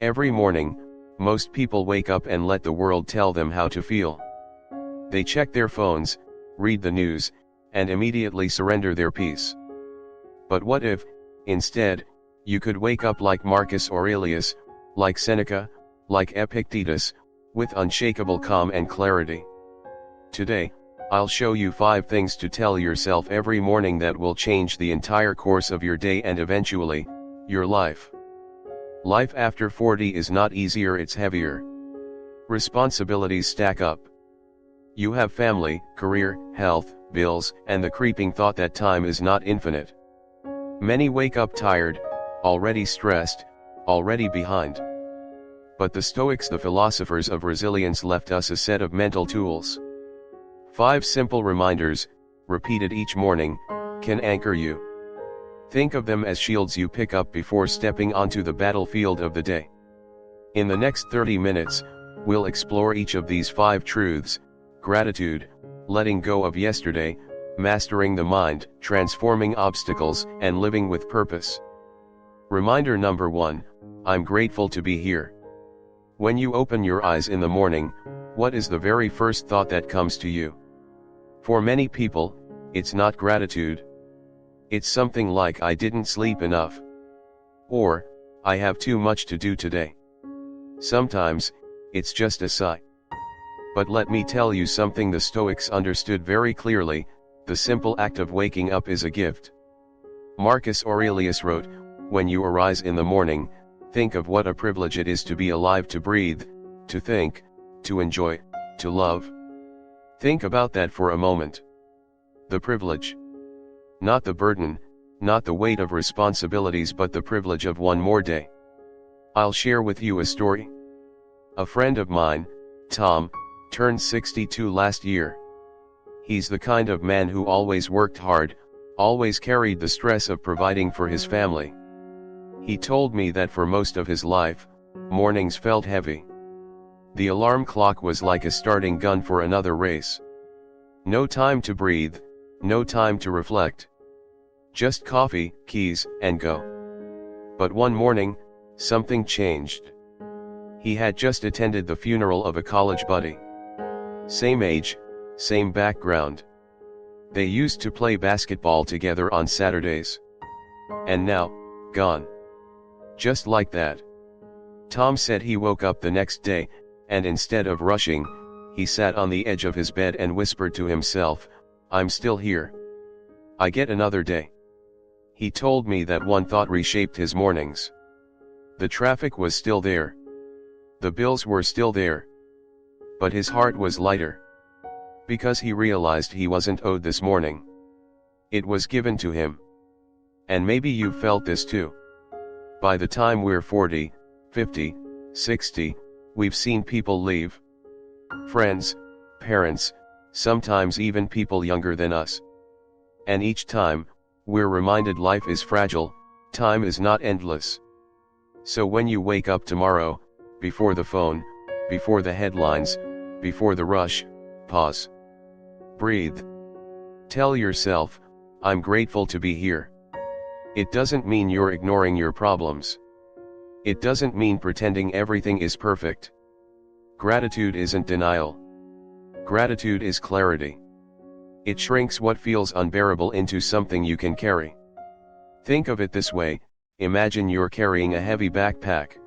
Every morning, most people wake up and let the world tell them how to feel. They check their phones, read the news, and immediately surrender their peace. But what if, instead, you could wake up like Marcus Aurelius, like Seneca, like Epictetus, with unshakable calm and clarity? Today, I'll show you 5 things to tell yourself every morning that will change the entire course of your day and eventually, your life. Life after 40 is not easier, it's heavier. Responsibilities stack up. You have family, career, health, bills, and the creeping thought that time is not infinite. Many wake up tired, already stressed, already behind. But the Stoics, the philosophers of resilience, left us a set of mental tools. 5 simple reminders, repeated each morning, can anchor you. Think of them as shields you pick up before stepping onto the battlefield of the day. In the next 30 minutes, we'll explore each of these 5 truths: gratitude, letting go of yesterday, mastering the mind, transforming obstacles, and living with purpose. Reminder number 1, I'm grateful to be here. When you open your eyes in the morning, what is the very first thought that comes to you? For many people, it's not gratitude. It's something like, I didn't sleep enough. Or, I have too much to do today. Sometimes, it's just a sigh. But let me tell you something the Stoics understood very clearly: the simple act of waking up is a gift. Marcus Aurelius wrote, when you arise in the morning, think of what a privilege it is to be alive, to breathe, to think, to enjoy, to love. Think about that for a moment. The privilege. Not the burden, not the weight of responsibilities, but the privilege of one more day. I'll share with you a story. A friend of mine, Tom, turned 62 last year. He's the kind of man who always worked hard, always carried the stress of providing for his family. He told me that for most of his life, mornings felt heavy. The alarm clock was like a starting gun for another race. No time to breathe, no time to reflect. Just coffee, keys, and go. But one morning, something changed. He had just attended the funeral of a college buddy. Same age, same background. They used to play basketball together on Saturdays. And now, gone. Just like that. Tom said he woke up the next day, and instead of rushing, he sat on the edge of his bed and whispered to himself, I'm still here. I get another day. He told me that one thought reshaped his mornings. The traffic was still there. The bills were still there. But his heart was lighter. Because he realized he wasn't owed this morning. It was given to him. And maybe you felt this too. By the time we're 40, 50, 60, we've seen people leave. Friends, parents, sometimes even people younger than us. And each time, we're reminded life is fragile, time is not endless. So when you wake up tomorrow, before the phone, before the headlines, before the rush, pause. Breathe. Tell yourself, I'm grateful to be here. It doesn't mean you're ignoring your problems. It doesn't mean pretending everything is perfect. Gratitude isn't denial. Gratitude is clarity. It shrinks what feels unbearable into something you can carry. Think of it this way: imagine you're carrying a heavy backpack.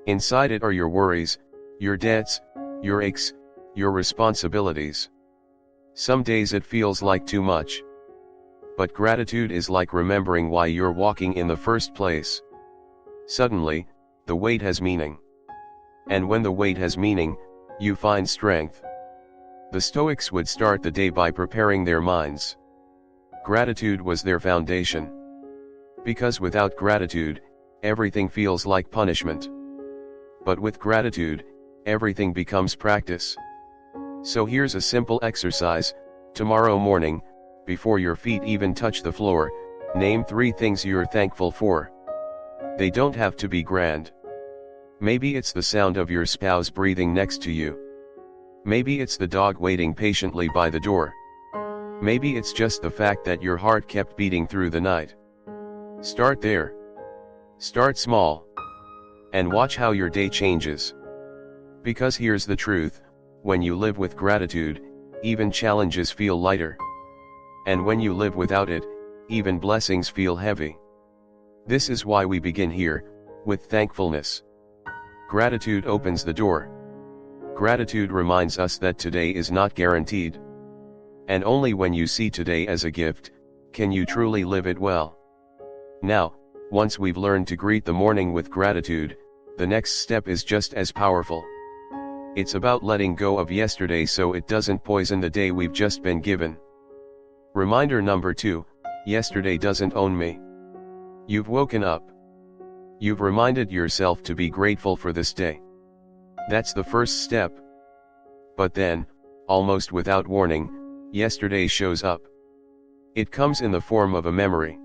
Inside it are your worries, your debts, your aches, your responsibilities. Some days it feels like too much. But gratitude is like remembering why you're walking in the first place. Suddenly, the weight has meaning. And when the weight has meaning, you find strength. The Stoics would start the day by preparing their minds. Gratitude was their foundation. Because without gratitude, everything feels like punishment. But with gratitude, everything becomes practice. So here's a simple exercise: tomorrow morning, before your feet even touch the floor, name 3 things you're thankful for. They don't have to be grand. Maybe it's the sound of your spouse breathing next to you. Maybe it's the dog waiting patiently by the door. Maybe it's just the fact that your heart kept beating through the night. Start there. Start small. And watch how your day changes. Because here's the truth, when you live with gratitude, even challenges feel lighter. And when you live without it, even blessings feel heavy. This is why we begin here, with thankfulness. Gratitude opens the door. Gratitude reminds us that today is not guaranteed. And only when you see today as a gift, can you truly live it well. Now, once we've learned to greet the morning with gratitude, the next step is just as powerful. It's about letting go of yesterday so it doesn't poison the day we've just been given. Reminder number 2, yesterday doesn't own me. You've woken up. You've reminded yourself to be grateful for this day. That's the first step. But then, almost without warning, yesterday shows up. It comes in the form of a memory.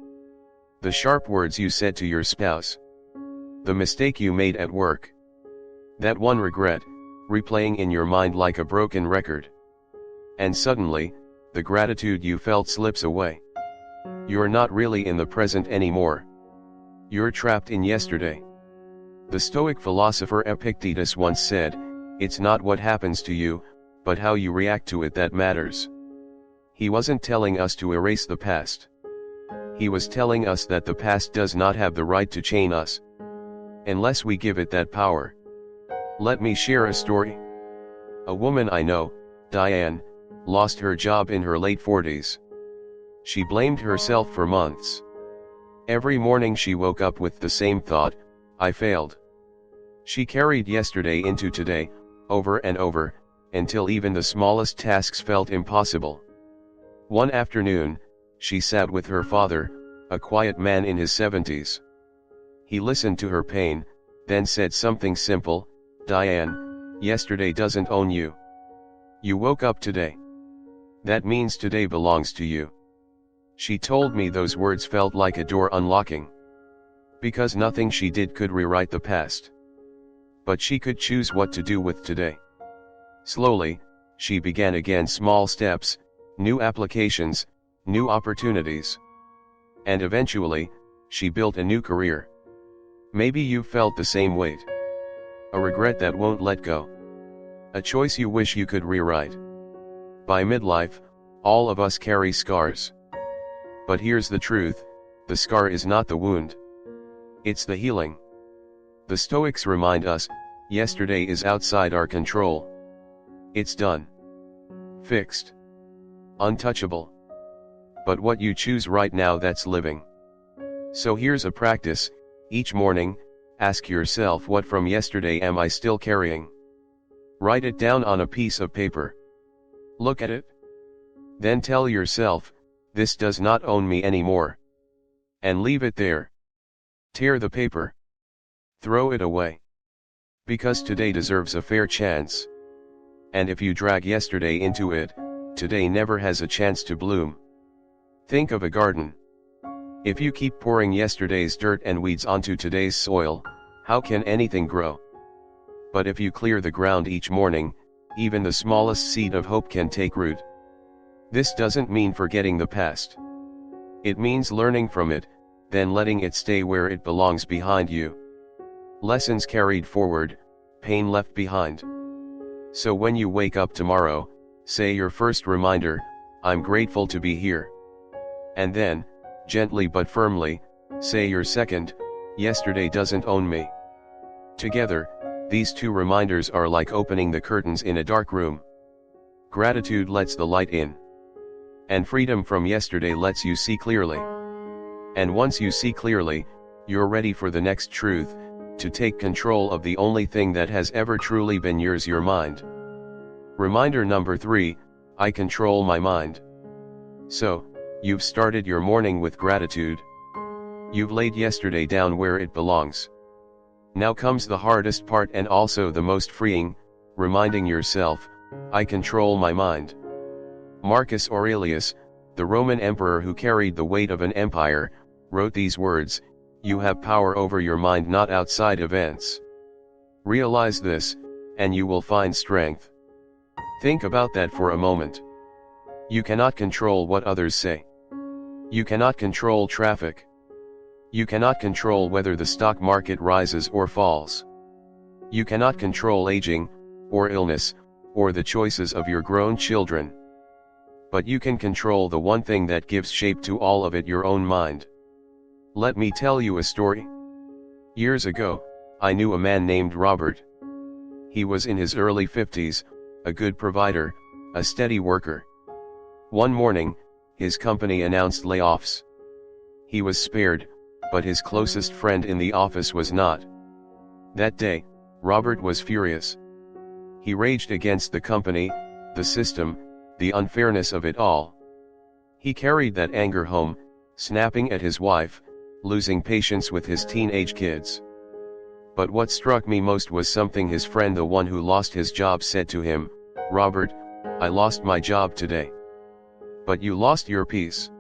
The sharp words you said to your spouse. The mistake you made at work. That one regret, replaying in your mind like a broken record. And suddenly, the gratitude you felt slips away. You're not really in the present anymore. You're trapped in yesterday. The Stoic philosopher Epictetus once said, "It's not what happens to you, but how you react to it that matters." He wasn't telling us to erase the past. He was telling us that the past does not have the right to chain us, unless we give it that power. Let me share a story. A woman I know, Diane, lost her job in her late 40s. She blamed herself for months. Every morning she woke up with the same thought, I failed. She carried yesterday into today, over and over, until even the smallest tasks felt impossible. One afternoon, she sat with her father, a quiet man in his 70s. He listened to her pain, then said something simple, Diane, yesterday doesn't own you. You woke up today. That means today belongs to you. She told me those words felt like a door unlocking. Because nothing she did could rewrite the past. But she could choose what to do with today. Slowly, she began again, small steps, new applications, new opportunities. And eventually, she built a new career. Maybe you felt the same weight. A regret that won't let go. A choice you wish you could rewrite. By midlife, all of us carry scars. But here's the truth, the scar is not the wound. It's the healing. The Stoics remind us, yesterday is outside our control. It's done. Fixed. Untouchable. But what you choose right now, that's living. So here's a practice, each morning, ask yourself, what from yesterday am I still carrying? Write it down on a piece of paper. Look at it. Then tell yourself, this does not own me anymore. And leave it there. Tear the paper. Throw it away. Because today deserves a fair chance. And if you drag yesterday into it, today never has a chance to bloom. Think of a garden. If you keep pouring yesterday's dirt and weeds onto today's soil, how can anything grow? But if you clear the ground each morning, even the smallest seed of hope can take root. This doesn't mean forgetting the past. It means learning from it, then letting it stay where it belongs, behind you. Lessons carried forward, pain left behind. So when you wake up tomorrow, say your first reminder, I'm grateful to be here. And then, gently but firmly, say your second, yesterday doesn't own me. Together, these two reminders are like opening the curtains in a dark room. Gratitude lets the light in. And freedom from yesterday lets you see clearly. And once you see clearly, you're ready for the next truth, to take control of the only thing that has ever truly been yours, your mind. Reminder number 3, I control my mind. So, you've started your morning with gratitude. You've laid yesterday down where it belongs. Now comes the hardest part and also the most freeing, reminding yourself, I control my mind. Marcus Aurelius, the Roman emperor who carried the weight of an empire, wrote these words, you have power over your mind, not outside events. Realize this, and you will find strength. Think about that for a moment. You cannot control what others say. You cannot control traffic. You cannot control whether the stock market rises or falls. You cannot control aging, or illness, or the choices of your grown children. But you can control the one thing that gives shape to all of it: your own mind. Let me tell you a story. Years ago, I knew a man named Robert. He was in his early 50s, a good provider, a steady worker. One morning, his company announced layoffs. He was spared, but his closest friend in the office was not. That day, Robert was furious. He raged against the company, the system, the unfairness of it all. He carried that anger home, snapping at his wife, losing patience with his teenage kids. But what struck me most was something his friend, the one who lost his job, said to him. "Robert, I lost my job today. But you lost your peace.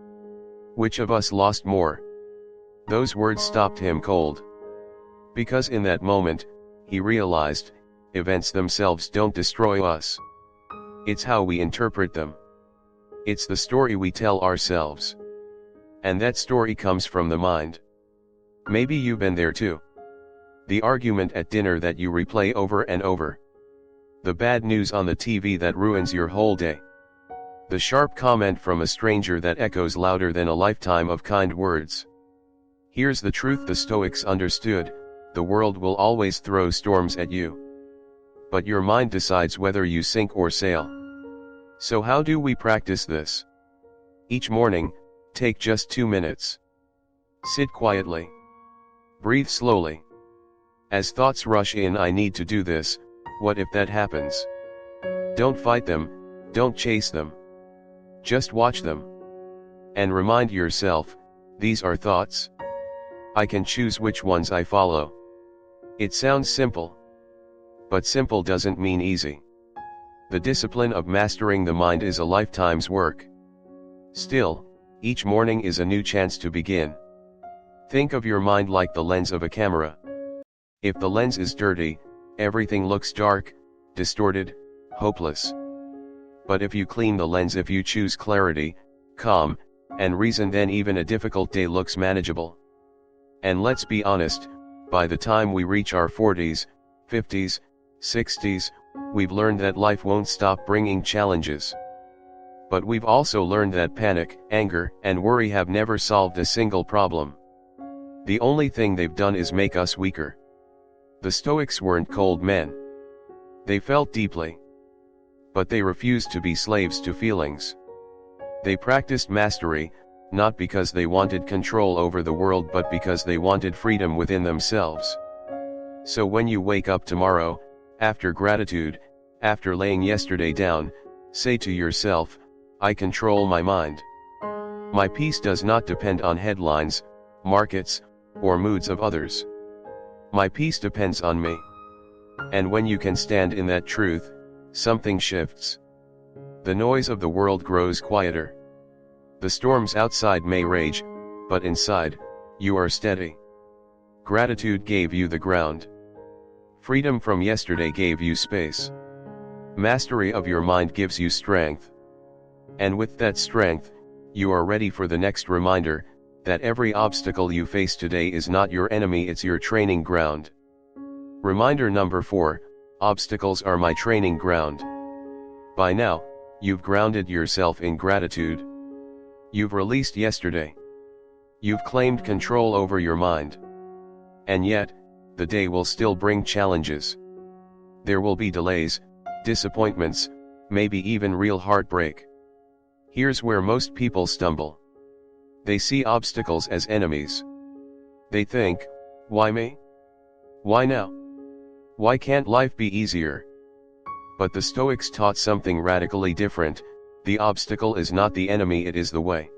Which of us lost more?" Those words stopped him cold. Because in that moment, he realized, events themselves don't destroy us. It's how we interpret them. It's the story we tell ourselves. And that story comes from the mind. Maybe you've been there too. The argument at dinner that you replay over and over. The bad news on the TV that ruins your whole day. The sharp comment from a stranger that echoes louder than a lifetime of kind words. Here's the truth the Stoics understood: the world will always throw storms at you. But your mind decides whether you sink or sail. So how do we practice this? Each morning, take just 2 minutes. Sit quietly. Breathe slowly. As thoughts rush in, I need to do this, what if that happens? Don't fight them, don't chase them. Just watch them. And remind yourself, these are thoughts. I can choose which ones I follow. It sounds simple. But simple doesn't mean easy. The discipline of mastering the mind is a lifetime's work. Still, each morning is a new chance to begin. Think of your mind like the lens of a camera. If the lens is dirty, everything looks dark, distorted, hopeless. But if you clean the lens, if you choose clarity, calm, and reason, then even a difficult day looks manageable. And let's be honest, by the time we reach our 40s, 50s, 60s, we've learned that life won't stop bringing challenges. But we've also learned that panic, anger, and worry have never solved a single problem. The only thing they've done is make us weaker. The Stoics weren't cold men. They felt deeply. But they refused to be slaves to feelings. They practiced mastery, not because they wanted control over the world, but because they wanted freedom within themselves. So when you wake up tomorrow, after gratitude, after laying yesterday down, say to yourself, I control my mind. My peace does not depend on headlines, markets, or moods of others. My peace depends on me. And when you can stand in that truth, something shifts. The noise of the world grows quieter. The storms outside may rage, but inside, you are steady. Gratitude gave you the ground. Freedom from yesterday gave you space. Mastery of your mind gives you strength. And with that strength, you are ready for the next reminder, that every obstacle you face today is not your enemy, it's your training ground. Reminder number 4, obstacles are my training ground. By now, you've grounded yourself in gratitude. You've released yesterday. You've claimed control over your mind. And yet, the day will still bring challenges. There will be delays, disappointments, maybe even real heartbreak. Here's where most people stumble. They see obstacles as enemies. They think, why me? Why now? Why can't life be easier? But the Stoics taught something radically different: the obstacle is not the enemy, it is the way.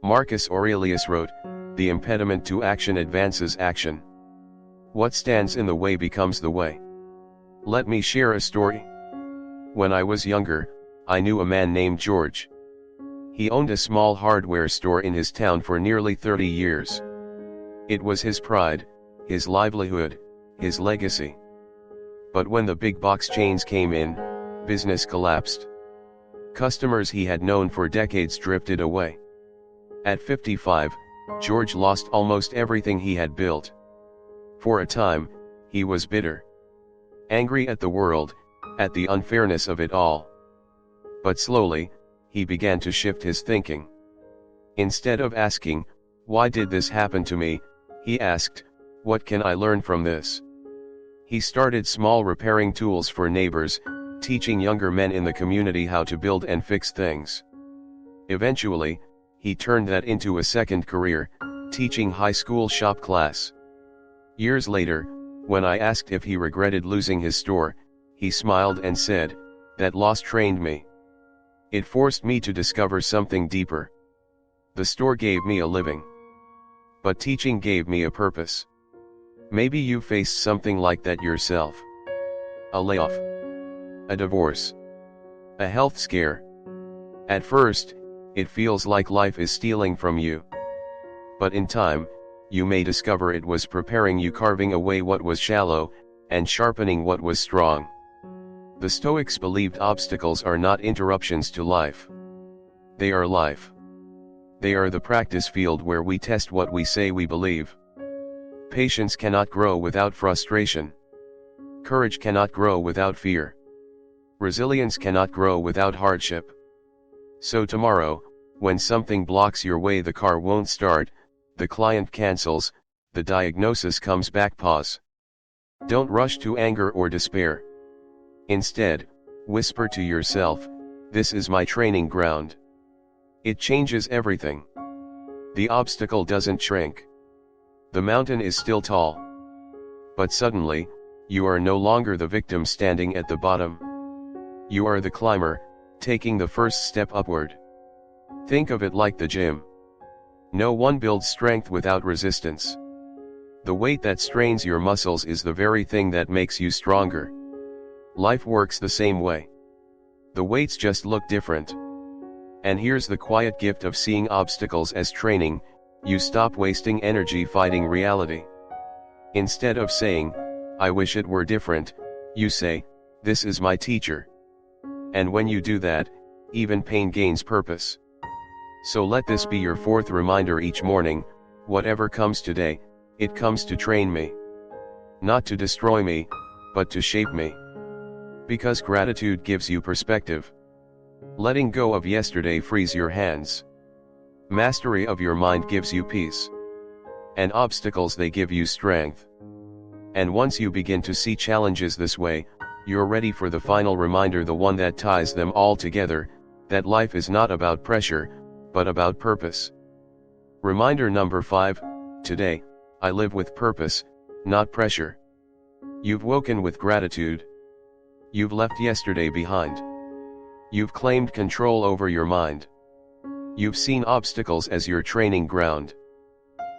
Marcus Aurelius wrote, the impediment to action advances action. What stands in the way becomes the way. Let me share a story. When I was younger, I knew a man named George. He owned a small hardware store in his town for nearly 30 years. It was his pride, his livelihood, his legacy. But when the big box chains came in, business collapsed. Customers he had known for decades drifted away. At 55, George lost almost everything he had built. For a time, he was bitter. Angry at the world, at the unfairness of it all. But slowly, he began to shift his thinking. Instead of asking, "Why did this happen to me?" he asked, "What can I learn from this?" He started small repairing tools for neighbors, teaching younger men in the community how to build and fix things. Eventually, he turned that into a second career, teaching high school shop class. Years later, when I asked if he regretted losing his store, he smiled and said, "That loss trained me. It forced me to discover something deeper. The store gave me a living. But teaching gave me a purpose." Maybe you faced something like that yourself. A layoff. A divorce. A health scare. At first, it feels like life is stealing from you. But in time, you may discover it was preparing you, carving away what was shallow, and sharpening what was strong. The Stoics believed obstacles are not interruptions to life. They are life. They are the practice field where we test what we say we believe. Patience cannot grow without frustration. Courage cannot grow without fear. Resilience cannot grow without hardship. So tomorrow, when something blocks your way, the car won't start, the client cancels, the diagnosis comes back, pause. Don't rush to anger or despair. Instead, whisper to yourself, "This is my training ground." It changes everything. The obstacle doesn't shrink. The mountain is still tall. But suddenly, you are no longer the victim standing at the bottom. You are the climber, taking the first step upward. Think of it like the gym. No one builds strength without resistance. The weight that strains your muscles is the very thing that makes you stronger. Life works the same way. The weights just look different. And here's the quiet gift of seeing obstacles as training: you stop wasting energy fighting reality. Instead of saying, "I wish it were different," you say, "This is my teacher." And when you do that, even pain gains purpose. So let this be your fourth reminder each morning: whatever comes today, it comes to train me. Not to destroy me, but to shape me. Because gratitude gives you perspective. Letting go of yesterday frees your hands. Mastery of your mind gives you peace. And obstacles, they give you strength. And once you begin to see challenges this way, you're ready for the final reminder, the one that ties them all together, that life is not about pressure, but about purpose. Reminder number 5, today, I live with purpose, not pressure. You've woken with gratitude. You've left yesterday behind. You've claimed control over your mind. You've seen obstacles as your training ground.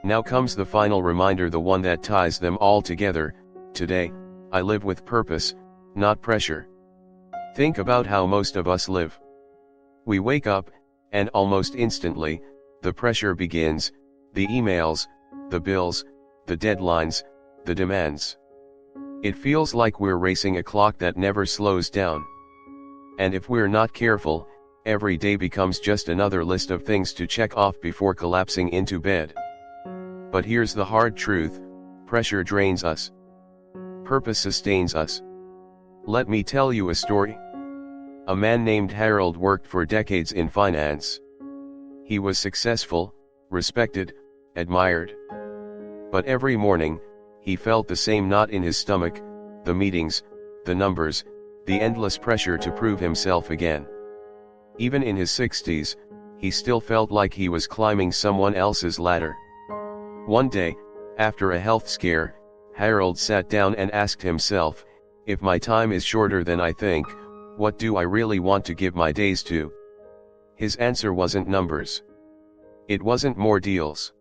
Now comes the final reminder, the one that ties them all together: today, I live with purpose, not pressure. Think about how most of us live. We wake up, and almost instantly, the pressure begins: the emails, the bills, the deadlines, the demands. It feels like we're racing a clock that never slows down. And if we're not careful, every day becomes just another list of things to check off before collapsing into bed. But here's the hard truth: pressure drains us. Purpose sustains us. Let me tell you a story. A man named Harold worked for decades in finance. He was successful, respected, admired. But every morning, he felt the same knot in his stomach: the meetings, the numbers, the endless pressure to prove himself again. Even in his 60s, he still felt like he was climbing someone else's ladder. One day, after a health scare, Harold sat down and asked himself, "If my time is shorter than I think, what do I really want to give my days to?" His answer wasn't numbers. It wasn't more deals.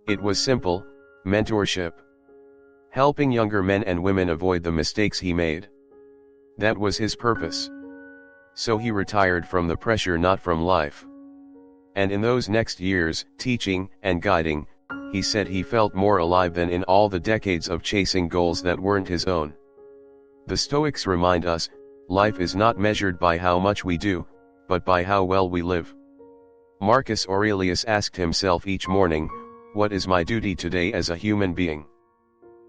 It was simple: mentorship. Helping younger men and women avoid the mistakes he made. That was his purpose. So he retired from the pressure, not from life. And in those next years, teaching and guiding, he said he felt more alive than in all the decades of chasing goals that weren't his own. The Stoics remind us, life is not measured by how much we do, but by how well we live. Marcus Aurelius asked himself each morning, What is my duty today as a human being?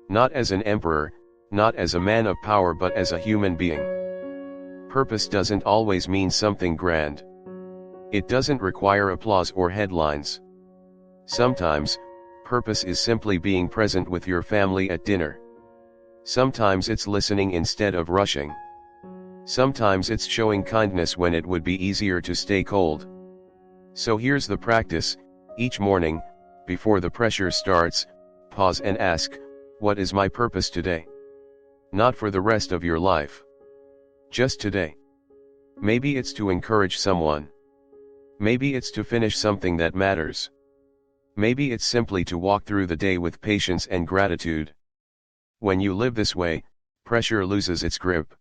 Not as an emperor, not as a man of power, but as a human being. Purpose doesn't always mean something grand. It doesn't require applause or headlines. Sometimes, purpose is simply being present with your family at dinner. Sometimes it's listening instead of rushing. Sometimes it's showing kindness when it would be easier to stay cold. So here's the practice: each morning, before the pressure starts, pause and ask, what is my purpose today? Not for the rest of your life. Just today. Maybe it's to encourage someone. Maybe it's to finish something that matters. Maybe it's simply to walk through the day with patience and gratitude. When you live this way, pressure loses its grip.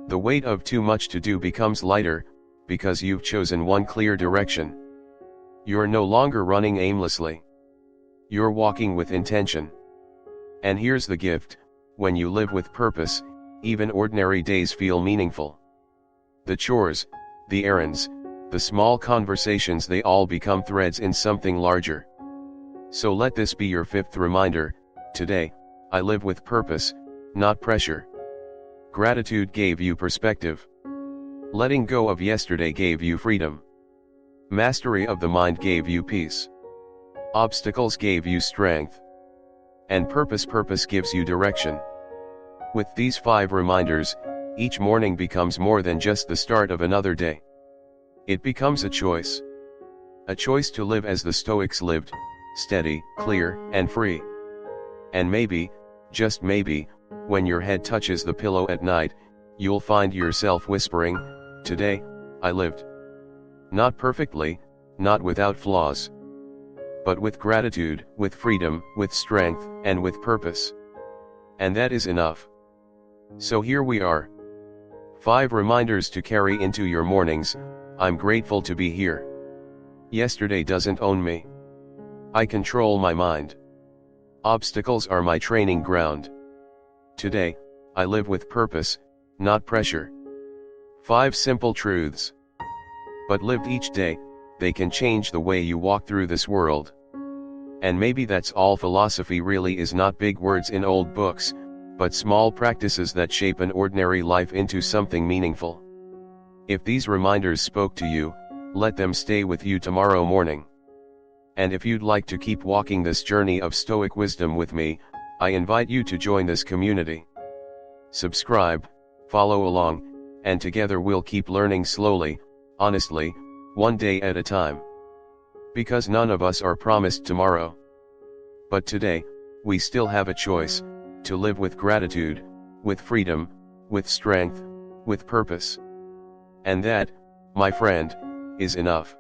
The weight of too much to do becomes lighter, because you've chosen one clear direction. You're no longer running aimlessly. You're walking with intention. And here's the gift: when you live with purpose, even ordinary days feel meaningful. The chores, the errands, the small conversations, they all become threads in something larger. So let this be your fifth reminder: today, I live with purpose, not pressure. Gratitude gave you perspective. Letting go of yesterday gave you freedom. Mastery of the mind gave you peace. Obstacles gave you strength. And purpose gives you direction. With these 5 reminders, each morning becomes more than just the start of another day. It becomes a choice. A choice to live as the Stoics lived, steady, clear, and free. And maybe, just maybe, when your head touches the pillow at night, you'll find yourself whispering, today, I lived. Not perfectly, not without flaws. But with gratitude, with freedom, with strength, and with purpose. And that is enough. So here we are. 5 reminders to carry into your mornings. I'm grateful to be here. Yesterday doesn't own me. I control my mind. Obstacles are my training ground. Today, I live with purpose, not pressure. 5 simple truths. But lived each day, they can change the way you walk through this world. And maybe that's all. Philosophy really is not big words in old books, but small practices that shape an ordinary life into something meaningful. If these reminders spoke to you, let them stay with you tomorrow morning. And if you'd like to keep walking this journey of Stoic wisdom with me, I invite you to join this community. Subscribe, follow along, and together we'll keep learning slowly, honestly, one day at a time. Because none of us are promised tomorrow. But today, we still have a choice: to live with gratitude, with freedom, with strength, with purpose. And that, my friend, is enough.